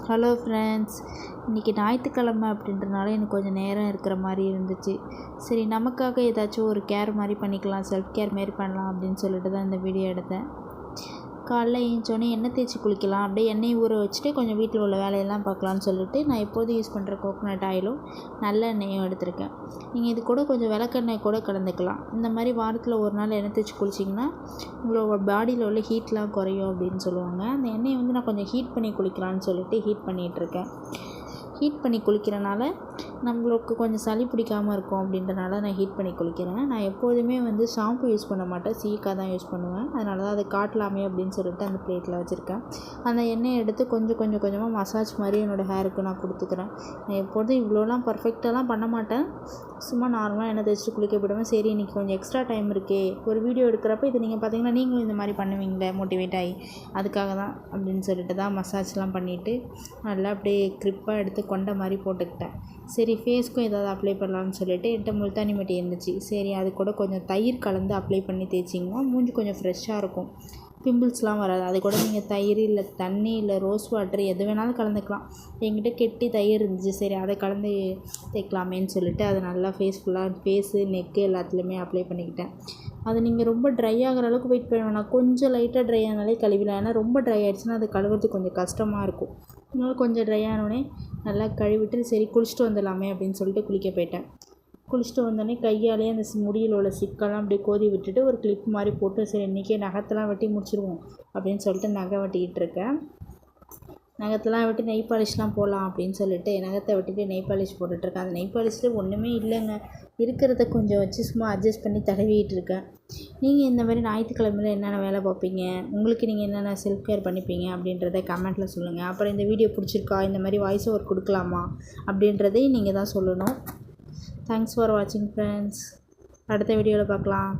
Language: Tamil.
ஹலோ ஃப்ரெண்ட்ஸ், இன்றைக்கி ஞாயிற்றுக்கிழமை அப்படின்றனால எனக்கு கொஞ்சம் நேரம் இருக்கிற மாதிரி இருந்துச்சு. சரி, நமக்காக ஏதாச்சும் ஒரு கேர் மாதிரி பண்ணிக்கலாம், செல்ஃப் கேர் மாரி பண்ணலாம் அப்படின்னு சொல்லிட்டு தான் இந்த வீடியோ எடுத்தேன். காலைல ஏஞ்சோடனே எண்ணெய் தேய்ச்சி குளிக்கலாம், அப்படியே எண்ணெய் ஊற வச்சுட்டு கொஞ்சம் வீட்டில் உள்ள வேலையெல்லாம் பார்க்கலான்னு சொல்லிட்டு நான் எப்போதும் யூஸ் பண்ணுற கோகோனட் ஆயிலும் நல்லெண்ணெயும் எடுத்திருக்கேன். நீங்கள் இது கூட கொஞ்சம் விளக்கெண்ணெய் கூட கலந்துக்கலாம். இந்த மாதிரி வாரத்தில் ஒரு நாள் எண்ணெய் தேய்ச்சி குளிச்சிங்கன்னா உங்களோட பாடியில் உள்ள ஹீட்லாம் குறையும் அப்படின்னு சொல்லுவாங்க. அந்த எண்ணெயை நான் கொஞ்சம் ஹீட் பண்ணி குளிக்கலான்னு சொல்லிட்டு ஹீட் பண்ணிகிட்ருக்கேன். ஹீட் பண்ணி குளிக்கிறனால நம்மளுக்கு கொஞ்சம் சளி பிடிக்காமல் இருக்கும் அப்படின்றனால நான் ஹீட் பண்ணி குளிக்கிறேன். நான் எப்போதுமே ஷாம்பு யூஸ் பண்ண மாட்டேன், சீக்காய் தான் யூஸ் பண்ணுவேன். அதனால தான் அதை காட்டலாமே அப்படின்னு சொல்லிட்டு அந்த பிளேட்டில் வச்சுருக்கேன். அந்த எண்ணெயை எடுத்து கொஞ்சமாக மசாஜ் மாதிரி என்னோடய ஹேருக்கு நான் கொடுத்துக்கிறேன். நான் எப்போதும் இவ்வளோலாம் பர்ஃபெக்டாலாம் பண்ண மாட்டேன், சும்மா நார்மலாக எண்ணெய் தேய்ச்சிட்டு குளிக்க போயிடுவேன். சரி, இன்றைக்கி கொஞ்சம் எக்ஸ்ட்ரா டைம் இருக்கே, ஒரு வீடியோ எடுக்கிறப்ப இது நீங்கள் பார்த்தீங்கன்னா நீங்களும் இந்த மாதிரி பண்ணுவீங்களே மோட்டிவேட் ஆகி, அதுக்காக தான் அப்படின்னு சொல்லிட்டு தான் மசாஜ்லாம் பண்ணிவிட்டு நல்லா அப்படியே க்ரிப்பாக எடுத்து கொண்ட மாதிரி போட்டுக்கிட்டேன். சரி, ஃபேஸ்க்கும் ஏதாவது அப்ளை பண்ணலான்னு சொல்லிட்டு என்கிட்ட முல்தானி மெட்டி இருந்துச்சு. சரி, அது கூட கொஞ்சம் தயிர் கலந்து அப்ளை பண்ணி தேய்ச்சிங்கன்னா மூஞ்சி கொஞ்சம் ஃப்ரெஷ்ஷாக இருக்கும், பிம்பிள்ஸ்லாம் வராது. அது கூட நீங்கள் தயிர் இல்லை தண்ணி இல்லை ரோஸ் வாட்டர் எது வேணாலும் கலந்துக்கலாம். என்கிட்ட கெட்டி தயிர் இருந்துச்சு, சரி அதை கலந்து தேய்க்கலாமேன்னு சொல்லிட்டு அதை நல்லா ஃபேஸு நெக்கு எல்லாத்துலேயுமே அப்ளை பண்ணிக்கிட்டேன். அது நீங்கள் ரொம்ப ட்ரை ஆகிற அளவுக்கு வெயிட் பண்ண வேணாம், கொஞ்சம் லைட்டாக ட்ரை ஆனாலே கழுவிடலாம். ஏன்னா ரொம்ப ட்ரை ஆகிடுச்சுன்னா அது கழுவுறதுக்கு கொஞ்சம் கஷ்டமாக இருக்கும். அதனால கொஞ்சம் ட்ரை ஆனோடனே நல்லா கழுவிட்டு சரி குளிச்சுட்டு வந்துடலாமே அப்படின்னு சொல்லிட்டு குளிக்க போயிட்டேன். குளிச்சுட்டு வந்தோடனே கையாலேயே அந்த முடியில் உள்ள சிக்கெல்லாம் அப்படியே கோதி விட்டுட்டு ஒரு கிளிப் மாதிரி போட்டு சரி இன்றைக்கே நகத்தெல்லாம் வெட்டி முடிச்சிடுவோம் அப்படின்னு சொல்லிட்டு நகை வெட்டிக்கிட்டு இருக்கேன். நகத்தெல்லாம் வெட்டி நெய் பாலிஷ்லாம் போடலாம் அப்படின்னு சொல்லிட்டு நகத்தை வெட்டிட்டு நெய் பாலிஷ் போட்டுட்ருக்கேன். அந்த நெய் பாலிஷில் ஒன்றுமே இல்லைங்க, இருக்கிறத கொஞ்சம் வச்சு சும்மா அட்ஜஸ்ட் பண்ணி தடவிக்கிட்டு இருக்கேன். நீங்கள் இந்த மாதிரி ஞாயிற்றுக்கிழமையில் என்னென்ன வேலை பார்ப்பீங்க, உங்களுக்கு நீங்கள் என்னென்ன செல்ஃப் கேர் பண்ணிப்பீங்க அப்படின்றத கமெண்ட்டில் சொல்லுங்கள். அப்புறம் இந்த வீடியோ பிடிச்சிருக்கா, இந்த மாதிரி வாய்ஸ் ஓவர் கொடுக்கலாமா அப்படின்றதையும் நீங்கள் தான் சொல்லணும். தேங்க்ஸ் ஃபார் வாட்சிங் ஃப்ரெண்ட்ஸ். அடுத்த வீடியோவில் பார்க்கலாம்.